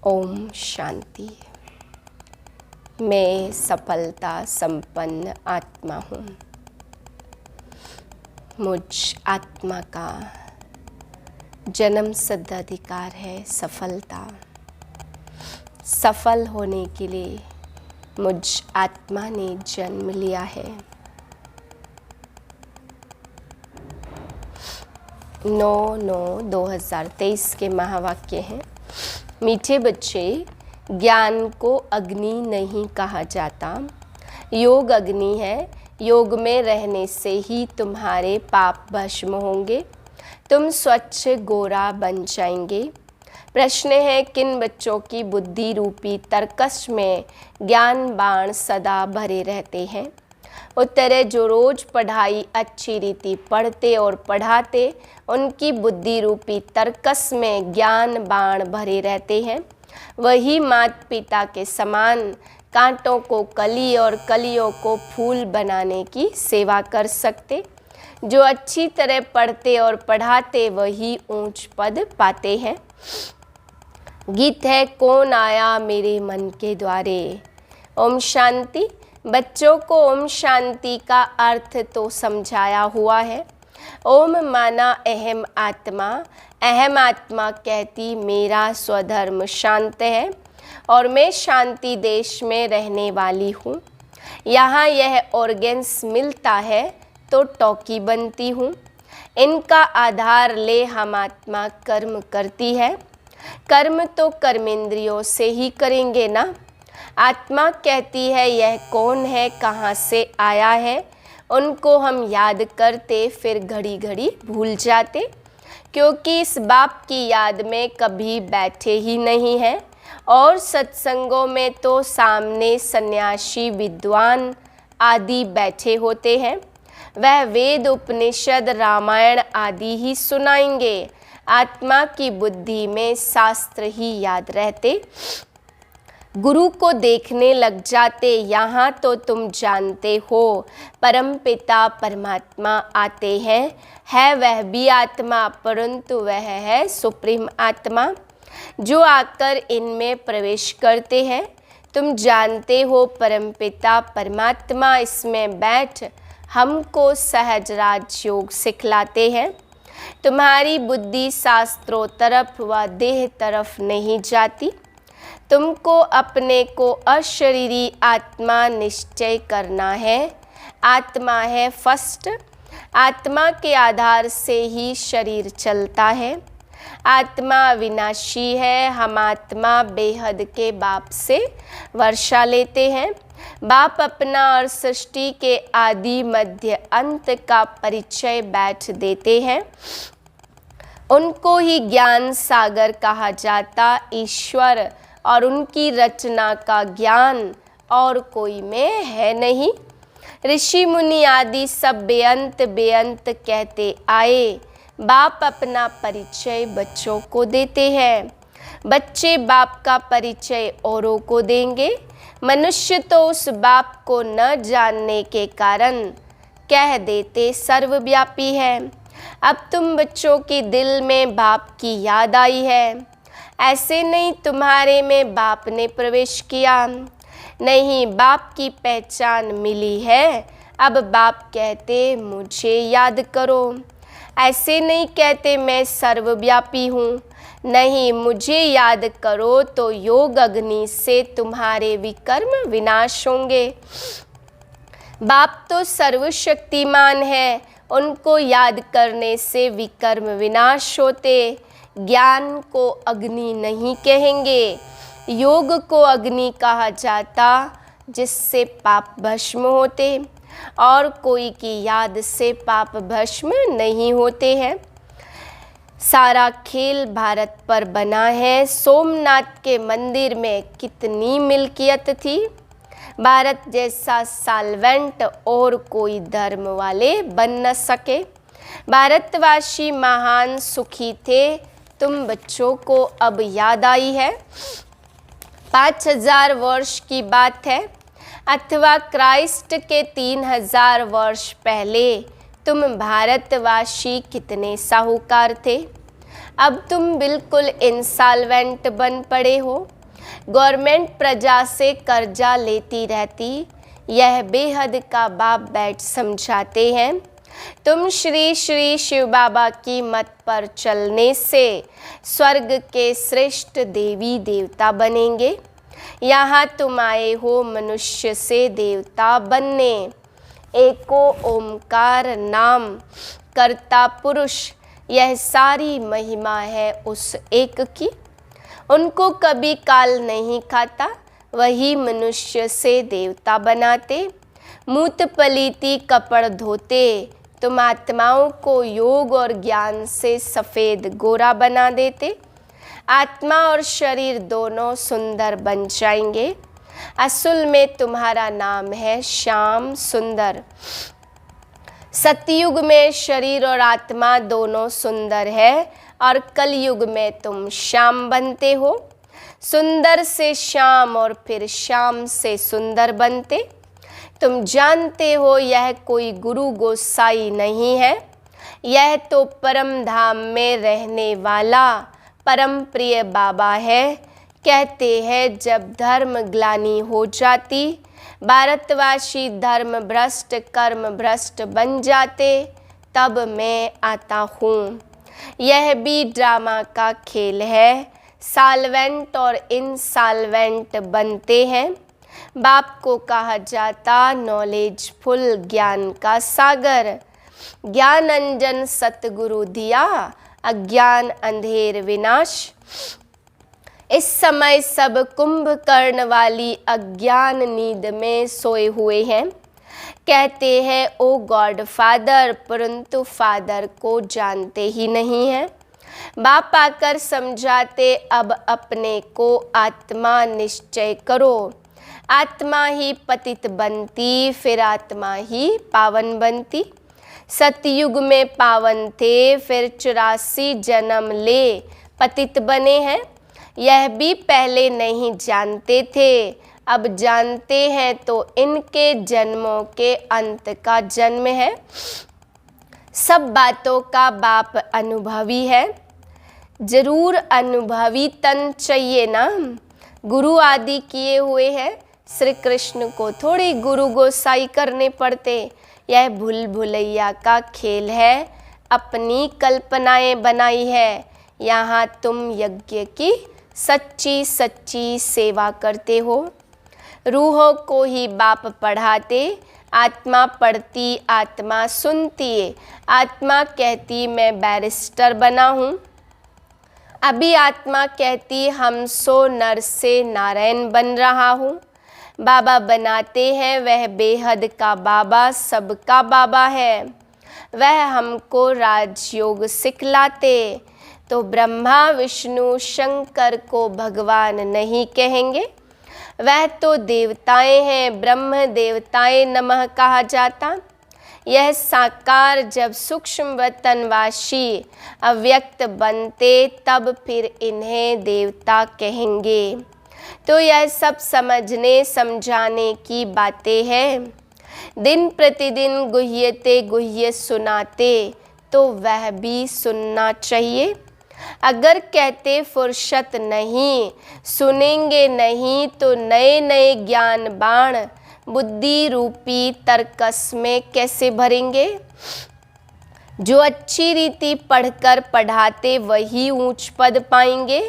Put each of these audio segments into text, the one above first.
ओम शांति। मैं सफलता संपन्न आत्मा हूँ। मुझ आत्मा का जन्म सिद्ध अधिकार है सफलता। सफल होने के लिए मुझ आत्मा ने जन्म लिया है। 9/9/2023 के महावाक्य हैं। मीठे बच्चे, ज्ञान को अग्नि नहीं कहा जाता, योग अग्नि है। योग में रहने से ही तुम्हारे पाप भस्म होंगे, तुम स्वच्छ गोरा बन जाएंगे। प्रश्न है, किन बच्चों की बुद्धि रूपी तरकश में ज्ञान बाण सदा भरे रहते हैं? उत्तर है, जो रोज पढ़ाई अच्छी रीति पढ़ते और पढ़ाते, उनकी बुद्धि रूपी तरकस में ज्ञान बाण भरे रहते हैं। वही माता पिता के समान कांटों को कली और कलियों को फूल बनाने की सेवा कर सकते। जो अच्छी तरह पढ़ते और पढ़ाते वही ऊंच पद पाते हैं। गीत है, कौन आया मेरे मन के द्वारे। ओम शांति। बच्चों को ओम शांति का अर्थ तो समझाया हुआ है। ओम माना अहम आत्मा। अहम आत्मा कहती मेरा स्वधर्म शांत है और मैं शांति देश में रहने वाली हूँ। यहाँ यह ऑर्गेन्स मिलता है तो टॉकी बनती हूँ। इनका आधार ले हम आत्मा कर्म करती है। कर्म तो कर्मेंद्रियों से ही करेंगे ना। आत्मा कहती है यह कौन है, कहाँ से आया है। उनको हम याद करते फिर घड़ी घड़ी भूल जाते, क्योंकि इस बाप की याद में कभी बैठे ही नहीं हैं। और सत्संगों में तो सामने सन्यासी विद्वान आदि बैठे होते हैं। वह वेद उपनिषद रामायण आदि ही सुनाएंगे। आत्मा की बुद्धि में शास्त्र ही याद रहते। गुरु को देखने लग जाते। यहाँ तो तुम जानते हो परमपिता परमात्मा आते हैं। है वह भी आत्मा, परंतु वह है सुप्रीम आत्मा जो आकर इनमें प्रवेश करते हैं। तुम जानते हो परमपिता परमात्मा इसमें बैठ हमको सहज राजयोग सिखलाते हैं। तुम्हारी बुद्धि शास्त्रों तरफ व देह तरफ नहीं जाती। तुमको अपने को अशरीरी आत्मा निश्चय करना है। आत्मा है फर्स्ट। आत्मा के आधार से ही शरीर चलता है। आत्मा विनाशी है। हम आत्मा बेहद के बाप से वर्षा लेते हैं। बाप अपना और सृष्टि के आदि मध्य अंत का परिचय बैठ देते हैं। उनको ही ज्ञान सागर कहा जाता। ईश्वर और उनकी रचना का ज्ञान और कोई में है नहीं। ऋषि मुनि आदि सब बेअंत बेअंत कहते आए। बाप अपना परिचय बच्चों को देते हैं। बच्चे बाप का परिचय औरों को देंगे। मनुष्य तो उस बाप को न जानने के कारण कह देते सर्वव्यापी है। अब तुम बच्चों के दिल में बाप की याद आई है। ऐसे नहीं तुम्हारे में बाप ने प्रवेश किया। नहीं, बाप की पहचान मिली है। अब बाप कहते मुझे याद करो। ऐसे नहीं कहते मैं सर्वव्यापी हूँ। नहीं, मुझे याद करो तो योग अग्नि से तुम्हारे विकर्म विनाश होंगे। बाप तो सर्वशक्तिमान है। उनको याद करने से विकर्म विनाश होते। ज्ञान को अग्नि नहीं कहेंगे, योग को अग्नि कहा जाता, जिससे पाप भस्म होते और कोई की याद से पाप भस्म नहीं होते हैं। सारा खेल भारत पर बना है। सोमनाथ के मंदिर में कितनी मिल्कियत थी। भारत जैसा साल्वेंट और कोई धर्म वाले बन न सके। भारतवासी महान सुखी थे। तुम बच्चों को अब याद आई है। 5000 वर्ष की बात है, अथवा क्राइस्ट के 3000 वर्ष पहले तुम भारतवासी कितने साहूकार थे। अब तुम बिल्कुल इंसॉल्वेंट बन पड़े हो। गवर्नमेंट प्रजा से कर्जा लेती रहती, यह बेहद का बाप बैठ समझाते हैं। तुम श्री श्री शिव बाबा की मत पर चलने से स्वर्ग के श्रेष्ठ देवी देवता बनेंगे। यहाँ तुम आए हो मनुष्य से देवता बनने। एको ओमकार नाम कर्ता पुरुष, यह सारी महिमा है उस एक की। उनको कभी काल नहीं खाता, वही मनुष्य से देवता बनाते। मूत पलीती कपड़ धोते, तुम आत्माओं को योग और ज्ञान से सफ़ेद गोरा बना देते। आत्मा और शरीर दोनों सुंदर बन जाएंगे। असल में तुम्हारा नाम है श्याम सुंदर। सतयुग में शरीर और आत्मा दोनों सुंदर है और कलयुग में तुम श्याम बनते हो। सुंदर से श्याम और फिर श्याम से सुंदर बनते। तुम जानते हो यह कोई गुरु गोसाई नहीं है, यह तो परम धाम में रहने वाला परम प्रिय बाबा है। कहते हैं जब धर्म ग्लानि हो जाती, भारतवासी धर्म भ्रष्ट कर्म भ्रष्ट बन जाते, तब मैं आता हूँ। यह भी ड्रामा का खेल है। साल्वेंट और इनसाल्वेंट बनते हैं। बाप को कहा जाता नॉलेजफुल ज्ञान का सागर। ज्ञान अंजन सतगुरु दिया, अज्ञान अंधेर विनाश। इस समय सब कुंभकर्ण वाली अज्ञान नींद में सोए हुए हैं। कहते हैं ओ गॉड फादर, परंतु फादर को जानते ही नहीं हैं। बाप आकर समझाते अब अपने को आत्मा निश्चय करो। आत्मा ही पतित बनती, फिर आत्मा ही पावन बनती। सतयुग में पावन थे, फिर 84 जन्म ले पतित बने हैं। यह भी पहले नहीं जानते थे, अब जानते हैं तो इनके जन्मों के अंत का जन्म है। सब बातों का बाप अनुभवी है। जरूर अनुभवी तन चाहिए ना। गुरु आदि किए हुए हैं। श्री कृष्ण को थोड़ी गुरु गोसाई करने पड़ते। यह भूल भुलैया का खेल है, अपनी कल्पनाएं बनाई है। यहाँ तुम यज्ञ की सच्ची सच्ची सेवा करते हो। रूहों को ही बाप पढ़ाते, आत्मा पढ़ती, आत्मा सुनती। आत्मा कहती मैं बैरिस्टर बना हूँ। अभी आत्मा कहती हम सो नर से नारायण बन रहा हूँ। बाबा बनाते हैं, वह बेहद का बाबा सबका बाबा है। वह हमको राजयोग सिखलाते। तो ब्रह्मा विष्णु शंकर को भगवान नहीं कहेंगे, वह तो देवताएं हैं। ब्रह्म देवताएं नमः कहा जाता। यह साकार जब सूक्ष्म वतनवासी अव्यक्त बनते, तब फिर इन्हें देवता कहेंगे। तो यह सब समझने समझाने की बातें हैं। दिन प्रतिदिन गुह्यते गुह्य सुनाते, तो वह भी सुनना चाहिए। अगर कहते फुर्सत नहीं, सुनेंगे नहीं, तो नए नए ज्ञान बाण बुद्धि रूपी तर्कस में कैसे भरेंगे। जो अच्छी रीति पढ़कर पढ़ाते वही ऊंच पद पाएंगे।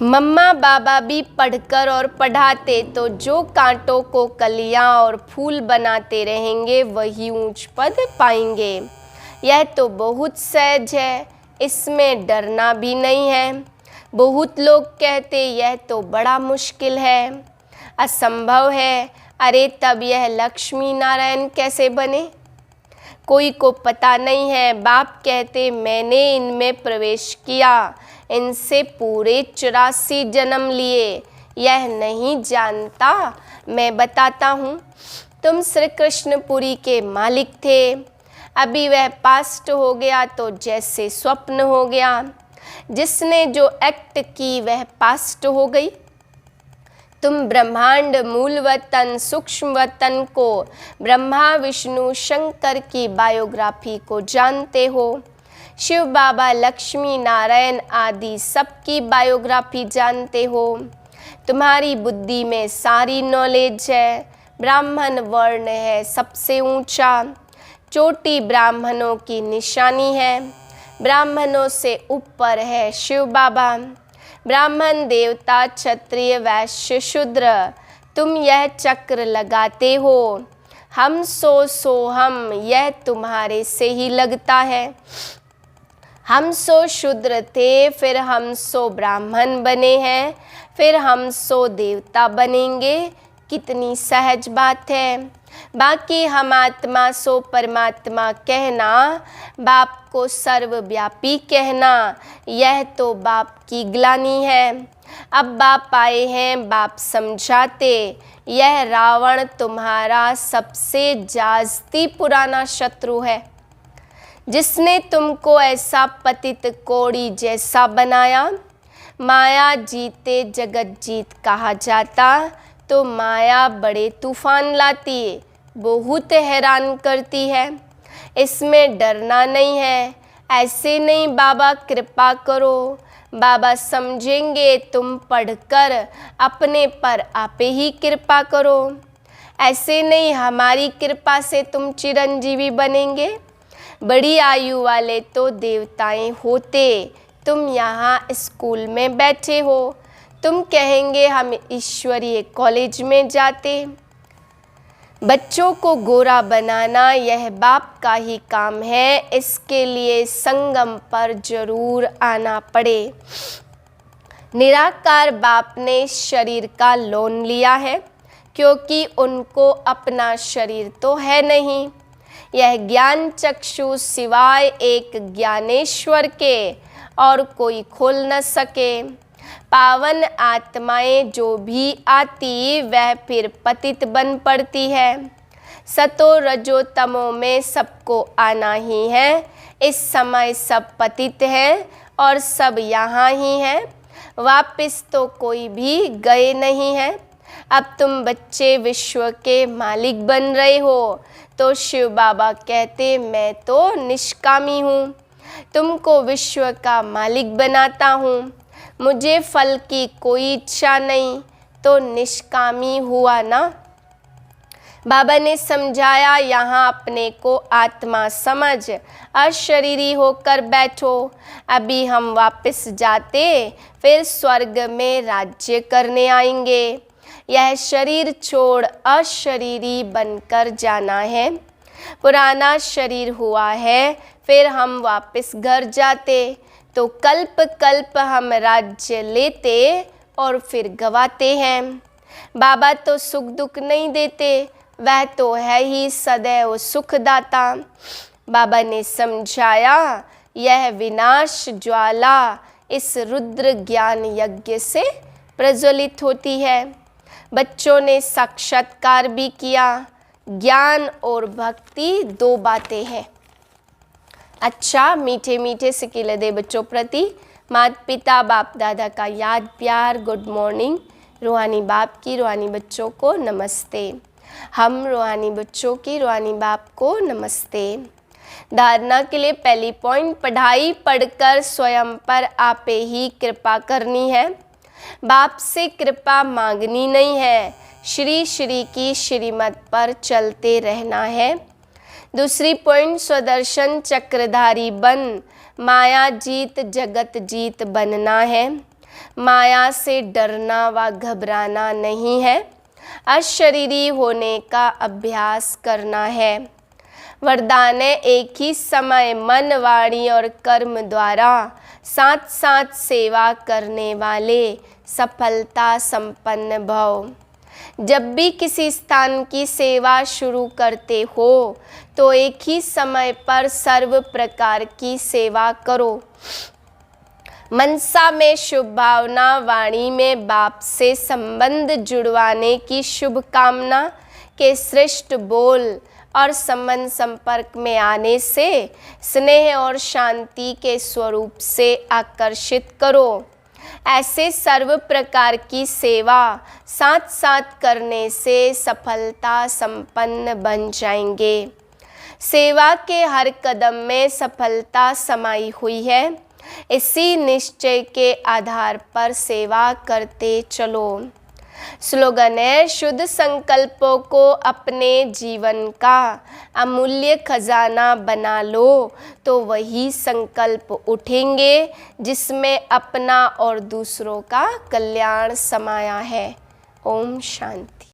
मम्मा बाबा भी पढ़कर और पढ़ाते, तो जो कांटों को कलियां और फूल बनाते रहेंगे वही ऊंच पद पाएंगे। यह तो बहुत सहज है, इसमें डरना भी नहीं है। बहुत लोग कहते यह तो बड़ा मुश्किल है, असंभव है। अरे तब यह लक्ष्मी नारायण कैसे बने? कोई को पता नहीं है। बाप कहते मैंने इनमें प्रवेश किया, इनसे पूरे 84 जन्म लिए। यह नहीं जानता, मैं बताता हूँ। तुम श्री कृष्णपुरी के मालिक थे, अभी वह पास्ट हो गया तो जैसे स्वप्न हो गया। जिसने जो एक्ट की वह पास्ट हो गई। तुम ब्रह्मांड मूल वतन सूक्ष्म वतन को, ब्रह्मा विष्णु शंकर की बायोग्राफी को जानते हो। शिव बाबा लक्ष्मी नारायण आदि सबकी बायोग्राफी जानते हो। तुम्हारी बुद्धि में सारी नॉलेज है। ब्राह्मण वर्ण है सबसे ऊंचा, चोटी ब्राह्मणों की निशानी है। ब्राह्मणों से ऊपर है शिव बाबा। ब्राह्मण देवता क्षत्रिय वैश्य शूद्र, तुम यह चक्र लगाते हो। हम सो हम, यह तुम्हारे से ही लगता है। हम सो शूद्र थे, फिर हम सो ब्राह्मण बने हैं, फिर हम सो देवता बनेंगे। कितनी सहज बात है। बाकी हम आत्मा सो परमात्मा कहना, बाप को सर्वव्यापी कहना, यह तो बाप की ग्लानि है। अब बाप आए हैं, बाप समझाते। यह रावण तुम्हारा सबसे जास्ती पुराना शत्रु है, जिसने तुमको ऐसा पतित कोड़ी जैसा बनाया। माया जीते जगत जीत कहा जाता, तो माया बड़े तूफान लाती, बहुत हैरान करती है। इसमें डरना नहीं है। ऐसे नहीं बाबा कृपा करो, बाबा समझेंगे तुम पढ़कर, अपने पर आपे ही कृपा करो। ऐसे नहीं हमारी कृपा से तुम चिरंजीवी बनेंगे। बड़ी आयु वाले तो देवताएं होते, तुम यहाँ स्कूल में बैठे हो। तुम कहेंगे हम ईश्वरीय कॉलेज में जाते। बच्चों को गोरा बनाना यह बाप का ही काम है। इसके लिए संगम पर जरूर आना पड़े। निराकार बाप ने शरीर का लोन लिया है, क्योंकि उनको अपना शरीर तो है नहीं। यह ज्ञान चक्षु सिवाय एक ज्ञानेश्वर के और कोई खोल न सके। पावन आत्माएं जो भी आती, वह फिर पतित बन पड़ती है। सतो रजो तमो में सबको आना ही है। इस समय सब पतित हैं और सब यहाँ ही हैं। वापिस तो कोई भी गए नहीं है। अब तुम बच्चे विश्व के मालिक बन रहे हो, तो शिव बाबा कहते मैं तो निष्कामी हूँ, तुमको विश्व का मालिक बनाता हूँ। मुझे फल की कोई इच्छा नहीं, तो निष्कामी हुआ ना। बाबा ने समझाया, यहाँ अपने को आत्मा समझ अशरीरी होकर बैठो। अभी हम वापस जाते, फिर स्वर्ग में राज्य करने आएंगे। यह शरीर छोड़ अशरीरी बनकर जाना है। पुराना शरीर हुआ है, फिर हम वापस घर जाते, तो कल्प कल्प हम राज्य लेते और फिर गवाते हैं। बाबा तो सुख दुख नहीं देते, वह तो है ही सदैव सुखदाता। बाबा ने समझाया, यह विनाश ज्वाला इस रुद्र ज्ञान यज्ञ से प्रज्वलित होती है। बच्चों ने साक्षात्कार भी किया। ज्ञान और भक्ति दो बातें हैं। अच्छा, मीठे मीठे सिकिले दे बच्चों प्रति माता पिता बाप दादा का याद प्यार गुड मॉर्निंग। रूहानी बाप की रूहानी बच्चों को नमस्ते। हम रूहानी बच्चों की रूहानी बाप को नमस्ते। धारणा के लिए पहली पॉइंट, पढ़ाई पढ़कर स्वयं पर आपे ही कृपा करनी है। बाप से कृपा मांगनी नहीं है, श्री श्री की श्रीमत पर चलते रहना है। दूसरी पॉइंट, स्वदर्शन चक्रधारी बन माया जीत जगत जीत बनना है। माया से डरना व घबराना नहीं है, अशरीरी होने का अभ्यास करना है। वरदान है, एक ही समय मन वाणी और कर्म द्वारा साथ साथ सेवा करने वाले सफलता संपन्न भव। जब भी किसी स्थान की सेवा शुरू करते हो, तो एक ही समय पर सर्व प्रकार की सेवा करो। मनसा में शुभ भावना, वाणी में बाप से संबंध जुड़वाने की शुभकामना के श्रेष्ठ बोल और संबंध संपर्क में आने से स्नेह और शांति के स्वरूप से आकर्षित करो। ऐसे सर्व प्रकार की सेवा साथ साथ करने से सफलता संपन्न बन जाएंगे। सेवा के हर कदम में सफलता समाई हुई है। इसी निश्चय के आधार पर सेवा करते चलो। स्लोगन है, शुद्ध संकल्पों को अपने जीवन का अमूल्य खजाना बना लो तो वही संकल्प उठेंगे जिसमें अपना और दूसरों का कल्याण समाया है। ओम शांति।